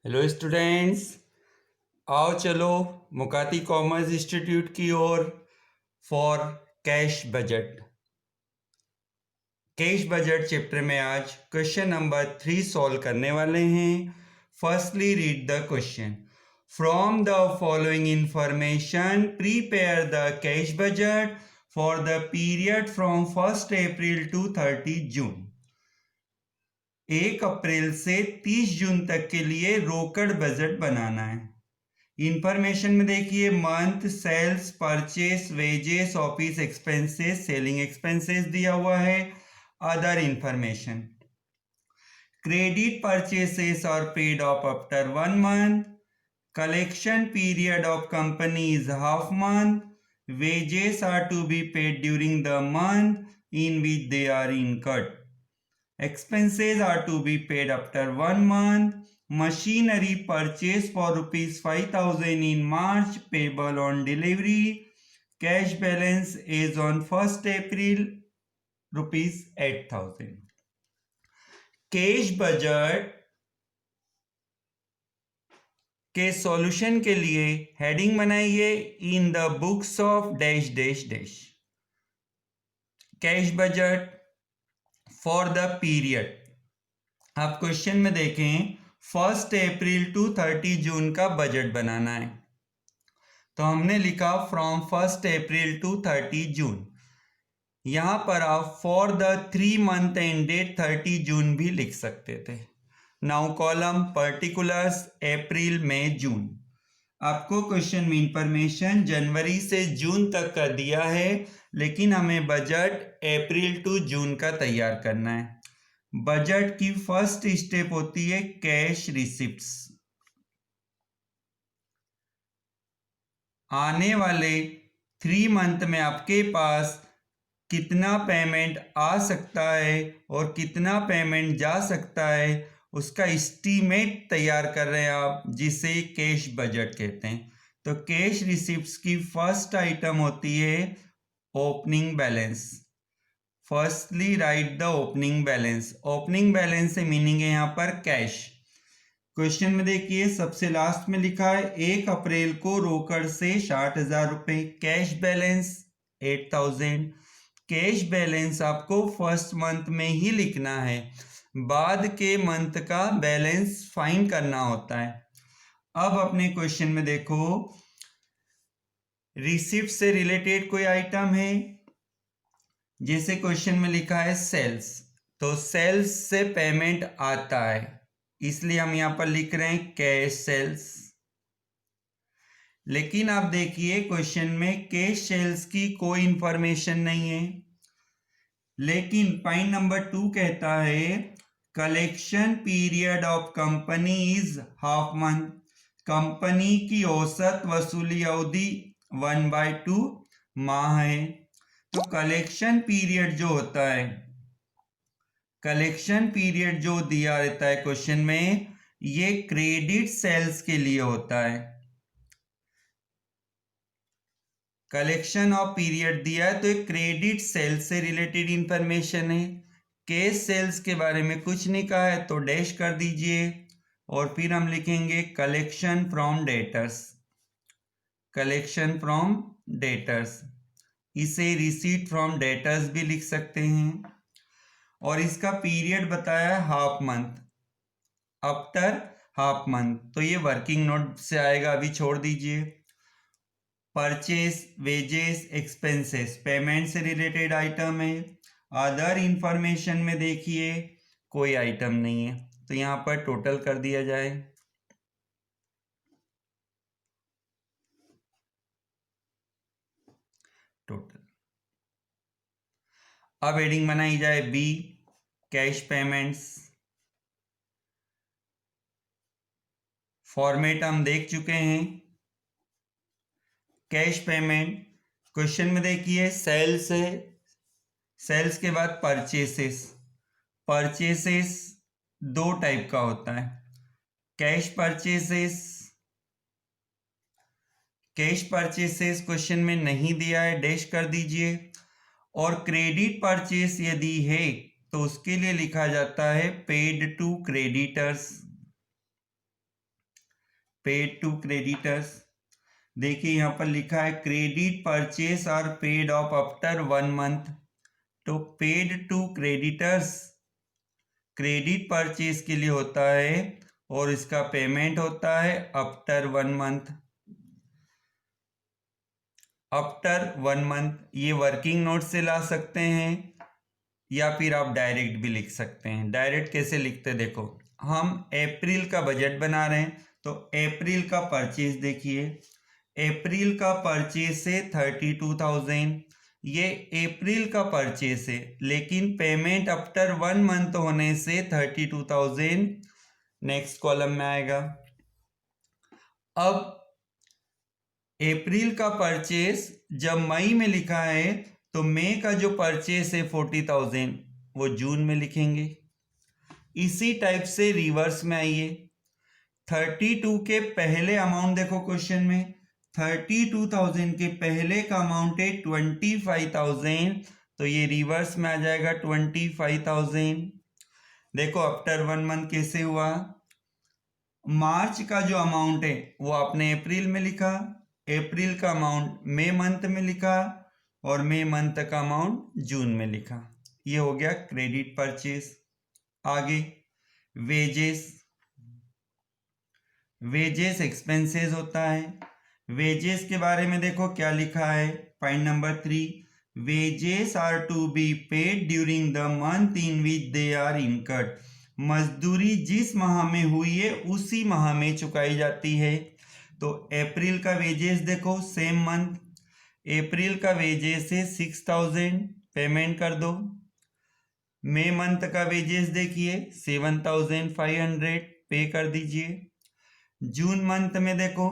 Hello students, आओ चलो Mukati commerce institute की ओर for cash budget. Cash budget chapter में आज क्वेश्चन नंबर 3 सॉल्व करने वाले हैं। Firstly read the question. From the following information prepare the cash budget for the period from 1 April to 30 June. 1 अप्रैल से 30 जून तक के लिए रोकड़ बजट बनाना है। इंफॉर्मेशन में देखिए month, sales, purchase, wages, office expenses, selling expenses दिया हुआ है। Other information, credit purchases are paid off after 1 month, collection period of company is half month, wages are to be paid during the month in which they are incurred, expenses are to be paid after 1 month, machinery purchase for rupees 5000 in March payable on delivery, cash balance is on 1st April rupees 8000। Cash budget के solution के लिए heading बनाइए in the books of dash dash dash. Cash budget for the period, आप question में देखें 1 April to 30 जून का budget बनाना है, तो हमने लिखा फ्रॉम 1 अप्रैल टू 30 जून। यहां पर आप फॉर द 3 मंथ एंडेड 30 जून भी लिख सकते थे। नाउ कॉलम पर्टिकुलर्स अप्रैल मई जून। आपको क्वेश्चन में इंफॉर्मेशन जनवरी से जून तक का दिया है, लेकिन हमें बजट अप्रैल टू जून का तैयार करना है। बजट की फर्स्ट स्टेप होती है कैश रिसिप्ट्स। आने वाले 3 मंथ में आपके पास कितना पेमेंट आ सकता है और कितना पेमेंट जा सकता है, उसका एस्टीमेट तैयार कर रहे हैं आप, जिसे कैश बजट कहते हैं। तो कैश रिसिप्ट्स की फर्स्ट आइटम होती है opening balance. Firstly right the opening balance. Opening balance से मीनिंग है यहाँ पर कैश। क्वेश्चन में देखिए सबसे लास्ट में लिखा है 1 अप्रैल को रोकड़ से 60,000 रुपए, कैश बैलेंस 8000। कैश बैलेंस आपको फर्स्ट मंथ में ही लिखना है, बाद के मंथ का बैलेंस फाइंड करना होता है। अब अपने क्वेश्चन में देखो रिसिप्ट से रिलेटेड कोई आइटम है, जैसे क्वेश्चन में लिखा है सेल्स, तो सेल्स से पेमेंट आता है, इसलिए हम यहां पर लिख रहे हैं कैश सेल्स। लेकिन आप देखिए क्वेश्चन में कैश सेल्स की कोई इंफॉर्मेशन नहीं है। लेकिन पॉइंट नंबर 2 कहता है collection period of company is half month. Company की औसत वसूली अवधि 1/2 माह है। तो कलेक्शन पीरियड जो होता है, कलेक्शन पीरियड जो दिया रहता है क्वेश्चन में, ये क्रेडिट सेल्स के लिए होता है। कलेक्शन ऑफ पीरियड दिया है तो क्रेडिट सेल्स से रिलेटेड इंफॉर्मेशन है। कैश सेल्स के बारे में कुछ नहीं कहा है तो डैश कर दीजिए, और फिर हम लिखेंगे collection from debtors. Collection from debtors, इसे रिसीट फ्रॉम डेटर्स भी लिख सकते हैं। और इसका पीरियड बताया है half month, after half month, तो ये वर्किंग नोट से आएगा, अभी छोड़ दीजिए। परचेस, वेजेस, एक्सपेंसेस पेमेंट से रिलेटेड आइटम है। अदर इंफॉर्मेशन में देखिए कोई आइटम नहीं है, तो यहां पर टोटल कर दिया जाए। टोटल। अब हेडिंग बनाई जाए बी, कैश पेमेंट्स। फॉर्मेट हम देख चुके हैं। कैश पेमेंट क्वेश्चन में देखिए सेल्स है, सेल्स के बाद परचेसेस। परचेसेस 2 टाइप का होता है, cash purchases. Cash purchases question में नहीं दिया है, डैश कर दीजिए। और क्रेडिट परचेस यदि है तो उसके लिए लिखा जाता है paid to creditors. Paid to creditors. देखिए यहाँ पर लिखा है credit purchase are paid off after 1 month. तो paid to creditors credit purchase के लिए होता है और इसका पेमेंट होता है आफ्टर 1 मंथ। आफ्टर 1 मंथ ये वर्किंग नोट से ला सकते हैं या फिर आप डायरेक्ट भी लिख सकते हैं। डायरेक्ट कैसे लिखते हैं देखो, हम अप्रैल का बजट बना रहे हैं तो अप्रैल का परचेज देखिए, अप्रैल का परचेज है 32,000, ये अप्रैल का परचेज है लेकिन पेमेंट आफ्टर 1 मंथ होने से 32,000 नेक्स्ट कॉलम में आएगा। अब अप्रैल का परचेज जब मई में लिखा है तो मई का जो परचेस है 40,000 वो जून में लिखेंगे। इसी टाइप से रिवर्स में आइए, 32 के पहले अमाउंट देखो क्वेश्चन में, 32,000 के पहले का अमाउंट है 25,000 तो ये रिवर्स में आ जाएगा 25,000। देखो आफ्टर 1 मंथ कैसे हुआ, मार्च का जो अमाउंट है वो आपने अप्रैल में लिखा, अप्रैल का अमाउंट मई मंथ में लिखा और मई मंथ का अमाउंट जून में लिखा। ये हो गया क्रेडिट परचेस। आगे वेजेस, वेजेस एक्सपेंसेस होता है। वेजेस के बारे में देखो क्या लिखा है, point number 3, wages are to be paid during the month in which they are incurred. मजदूरी जिस माह में हुई है उसी माह में चुकाई जाती है। तो अप्रैल का वेजेस देखो सेम मंथ, अप्रैल का वेजेस है 6,000 पेमेंट कर दो। मई मंथ का वेजेस देखिए 7,500 पे कर दीजिए। जून मंथ में देखो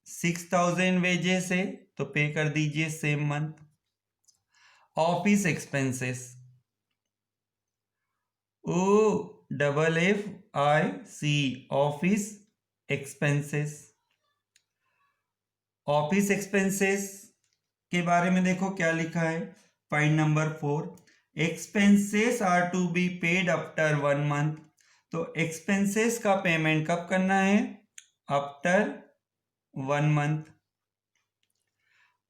6,000 वेजेस है तो पे कर दीजिए same month. Office expenses, OFFIC office expenses. Office expenses के बारे में देखो क्या लिखा है, point number 4, expenses are to be paid after 1 month. तो एक्सपेंसेस का पेमेंट कब करना है, आफ्टर 1 मंथ।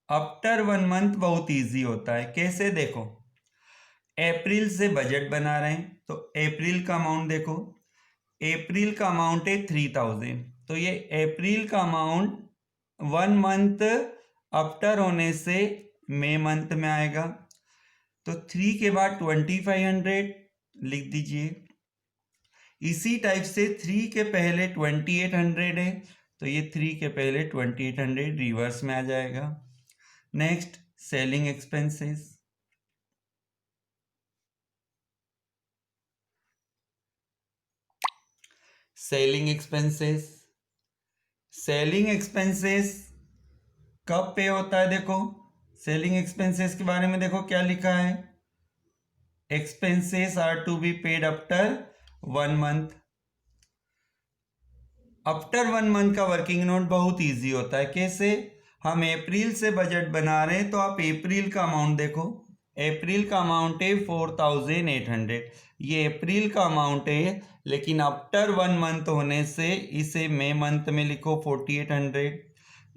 आफ्टर 1 मंथ बहुत इजी होता है, कैसे देखो, अप्रैल से बजट बना रहे हैं तो अप्रैल का अमाउंट देखो, अप्रैल का अमाउंट है 3,000 तो ये अप्रैल का अमाउंट 1 मंथ आफ्टर होने से मई मंथ में आएगा। तो 3 के बाद 2,500 लिख दीजिए। इसी टाइप से 3 के पहले 2,800 है तो ये 3 के पहले 2,800 रिवर्स में आ जाएगा। Next selling expenses, selling expenses, selling expenses कब पे होता है देखो, सेलिंग एक्सपेंसेस के बारे में देखो क्या लिखा है, expenses are to be paid after 1 month. After 1 month का वर्किंग नोट बहुत इजी होता है, कैसे, हम अप्रैल से बजट बना रहे हैं तो आप अप्रैल का अमाउंट देखो, अप्रैल का अमाउंट है 4,800, ये अप्रैल का अमाउंट है लेकिन आफ्टर 1 मंथ होने से इसे मई मंथ में लिखो 4,800।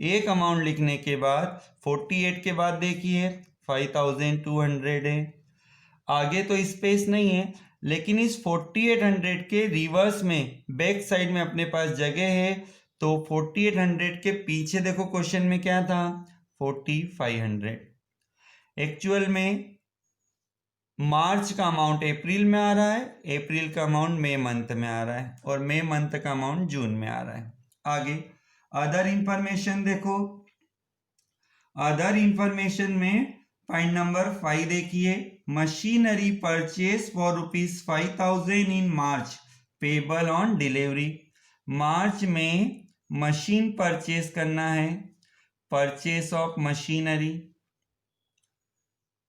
एक अमाउंट लिखने के बाद 48 के बाद देखिए 5,200 है। आगे तो स्पेस नहीं है लेकिन इस 4,800 के रिवर्स में बैक साइड में अपने पास जगह है तो 4,800 के पीछे देखो क्वेश्चन में क्या था 4,500। एक्चुअल में मार्च का अमाउंट अप्रैल में आ रहा है, अप्रैल का अमाउंट मई मंथ में आ रहा है और मई मंथ का अमाउंट जून में आ रहा है। आगे अदर इंफॉर्मेशन देखो, अदर इंफॉर्मेशन में पॉइंट नंबर 5 देखिए, machinery purchase for ₹5,000 in March payable on delivery. मार्च में मशीन परचेज करना है, purchase of machinery,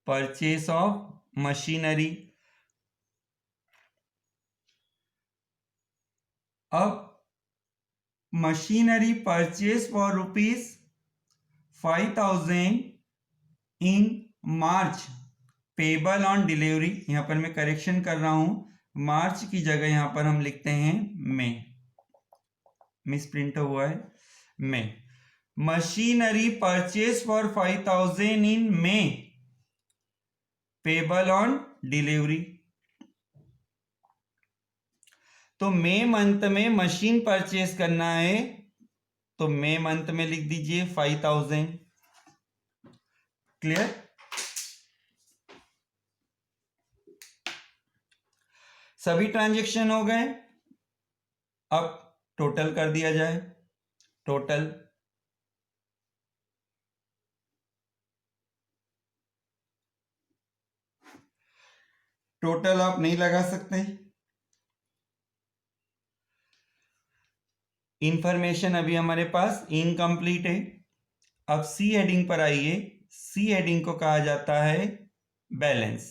purchase of machinery. अब machinery purchase for ₹5,000 in March payable on delivery, यहाँ पर मैं करेक्शन कर रहा हूँ, मार्च की जगह यहाँ पर हम लिखते हैं मई। मिस प्रिंट हुआ है May. Machinery purchase for 5,000 in May, payable on delivery. तो मई मंथ में मशीन परचेज करना है, तो मई मंथ में लिख दीजिए 5,000। क्लियर? सभी ट्रांजैक्शन हो गए, अब टोटल कर दिया जाए। टोटल आप नहीं लगा सकते, इंफॉर्मेशन अभी हमारे पास इनकम्प्लीट है। अब सी हेडिंग पर आइए। सी हेडिंग को कहा जाता है balance,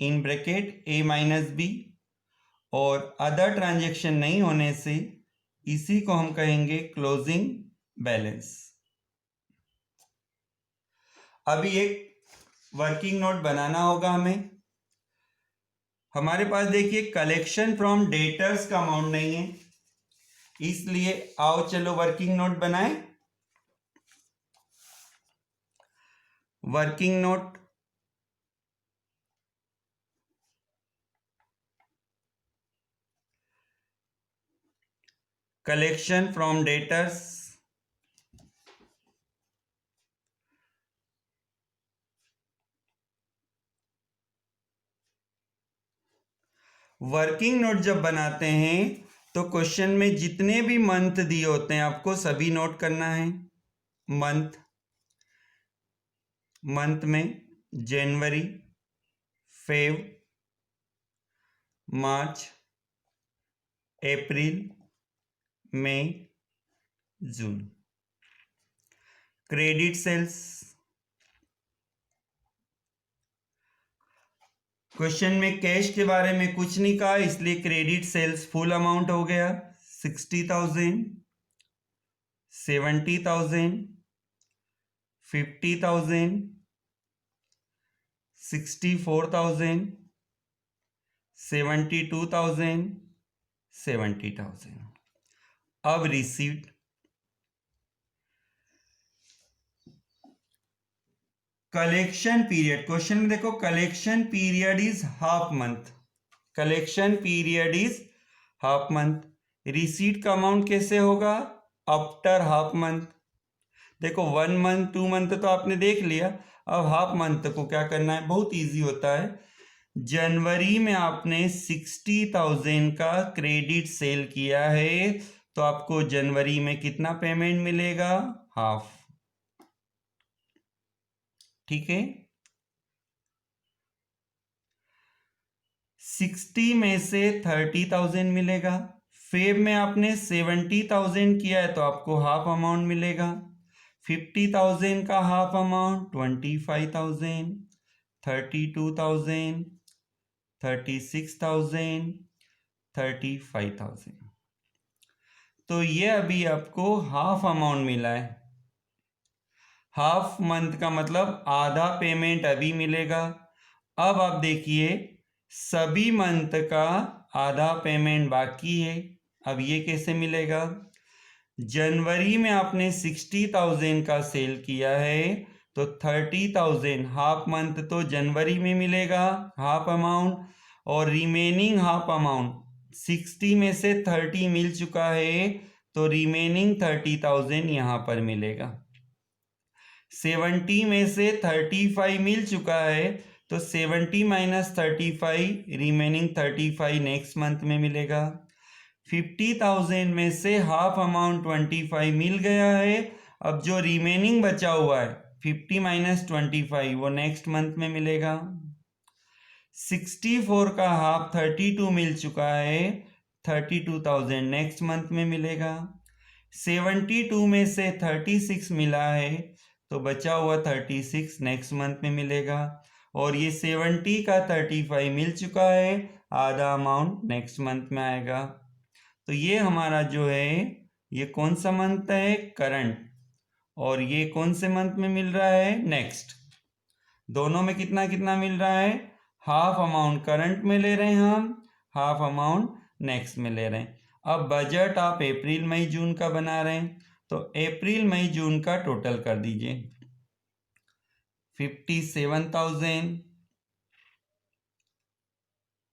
in bracket A minus B, और अदर ट्रांजैक्शन नहीं होने से इसी को हम कहेंगे क्लोजिंग बैलेंस। अभी एक वर्किंग नोट बनाना होगा हमें। हमारे पास देखिए कलेक्शन फ्रॉम डेटर्स का अमाउंट नहीं है, इसलिए आओ चलो वर्किंग नोट बनाएं। Working note, collection from debtors, working note जब बनाते हैं तो क्वेश्चन में जितने भी मंथ दिए होते हैं आपको सभी नोट करना है। मंथ में जनवरी, फेब, मार्च, अप्रैल, मई, जून। क्रेडिट सेल्स, क्वेश्चन में कैश के बारे में कुछ नहीं कहा, इसलिए क्रेडिट सेल्स फुल अमाउंट हो गया 60,000, 70,000, 50,000, 64,000, 72,000, 70,000। अब रिसीव्ड, कलेक्शन पीरियड, क्वेश्चन में देखो collection period is half month, collection period is half month. Receipt का अमाउंट कैसे होगा? After half month. देखो 1 मंथ 2 मंथ तो आपने देख लिया, अब हाफ मंथ को क्या करना है, बहुत इजी होता है। जनवरी में आपने 60,000 का क्रेडिट सेल किया है, तो आपको जनवरी में कितना पेमेंट मिलेगा? हाफ। ठीक है, 60 में से 30,000 मिलेगा। फेब में आपने 70,000 किया है, तो आपको हाफ अमाउंट मिलेगा। 50,000 का हाफ अमाउंट 25,000, 32,000, 36,000, 35,000। तो ये अभी आपको हाफ अमाउंट मिला है। हाफ मंथ का मतलब आधा पेमेंट अभी मिलेगा। अब आप देखिए सभी मंथ का आधा पेमेंट बाकी है। अब ये कैसे मिलेगा? जनवरी में आपने 60,000 का सेल किया है, तो 30,000 हाफ मंथ तो जनवरी में मिलेगा हाफ अमाउंट, और रिमेनिंग हाफ अमाउंट 60 में से 30 मिल चुका है, तो रिमेनिंग 30,000 यहाँ पर मिलेगा। 70 में से 35 मिल चुका है, तो 70 माइनस 35, रिमेनिंग 35 नेक्स्ट मंथ में मिलेगा। 50,000 में से हाफ अमाउंट 25 मिल गया है, अब जो रिमेनिंग बचा हुआ है 50 माइनस 25 वो नेक्स्ट मंथ में मिलेगा। 64 का हाफ 32 मिल चुका है, 32,000 नेक्स्ट मंथ में मिलेगा। 72 में से 36 मिला है, तो बचा हुआ 36 नेक्स्ट मंथ में मिलेगा। और ये 70 का 35 मिल चुका है, आधा अमाउंट नेक्स्ट मंथ में आएगा। तो ये हमारा जो है ये कौन सा मंथ है? करंट। और ये कौन से मंथ में मिल रहा है? नेक्स्ट। दोनों में कितना कितना मिल रहा है? हाफ अमाउंट करंट में ले रहे हैं हम, हाफ अमाउंट नेक्स्ट में ले रहे हैं। अब बजट आप अप्रैल मई जून का बना रहे हैं, तो अप्रैल मई जून का टोटल कर दीजिए। 57,000,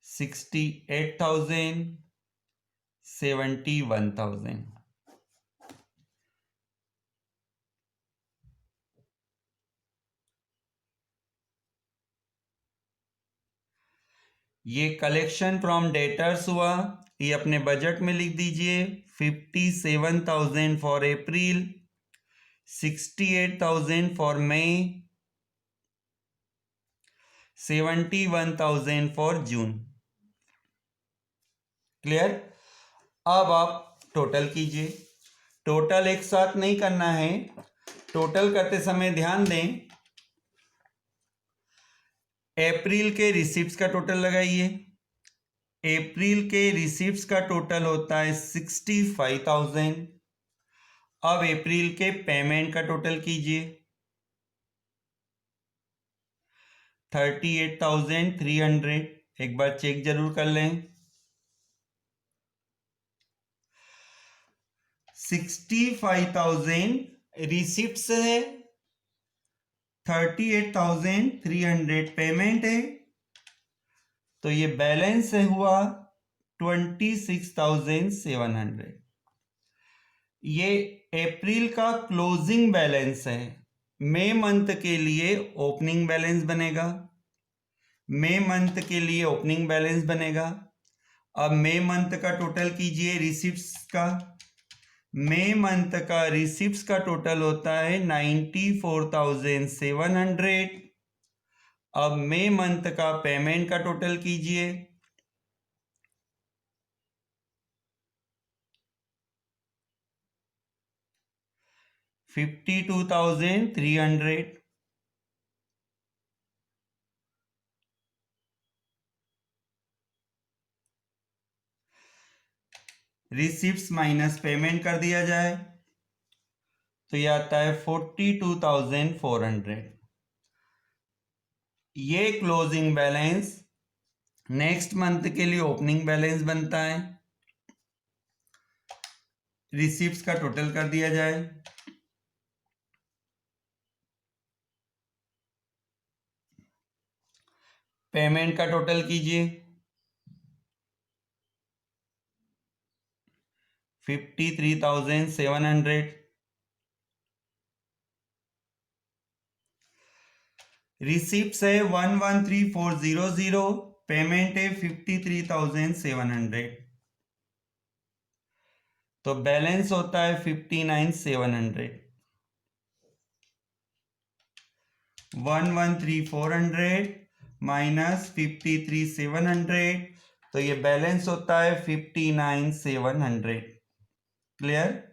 68,000, 71,000। ये कलेक्शन फ्रॉम डेटर्स हुआ, ये अपने बजट में लिख दीजिए। 57,000 for April, 68,000 for May, 71,000 for June. Clear? अब आप टोटल कीजिए। टोटल एक साथ नहीं करना है, टोटल करते समय ध्यान दें, अप्रैल के रिसिप्ट्स का टोटल लगाइए। अप्रैल के रिसिप्ट्स का टोटल होता है 65,000। अब अप्रैल के पेमेंट का टोटल कीजिए। 38,300। एक बार चेक जरूर कर लें। 65,000 रिसिप्ट्स है, 38,300 पेमेंट है, तो ये बैलेंस हुआ 26,700। ये अप्रैल का क्लोजिंग बैलेंस है। मई मंथ के लिए ओपनिंग बैलेंस बनेगा। मई मंथ के लिए ओपनिंग बैलेंस बनेगा। अब मई मंथ का टोटल कीजिए रिसिप्ट्स का। मई मंथ का रिसिप्ट्स का टोटल होता है 94,700। अब मई मंथ का पेमेंट का टोटल कीजिए। 52,300। रिसिप्ट्स माइनस पेमेंट कर दिया जाए तो ये आता है 42,400। ये क्लोजिंग बैलेंस नेक्स्ट मंथ के लिए ओपनिंग बैलेंस बनता है। रिसिप्ट्स का टोटल कर दिया जाए। पेमेंट का टोटल कीजिए। 53,700। रिसिप्ट्स है 113,400, पेमेंट है 53,700, तो बैलेंस होता है 59,700। 113,400 माइनस 53,700, तो ये बैलेंस होता है 59,700। क्लियर?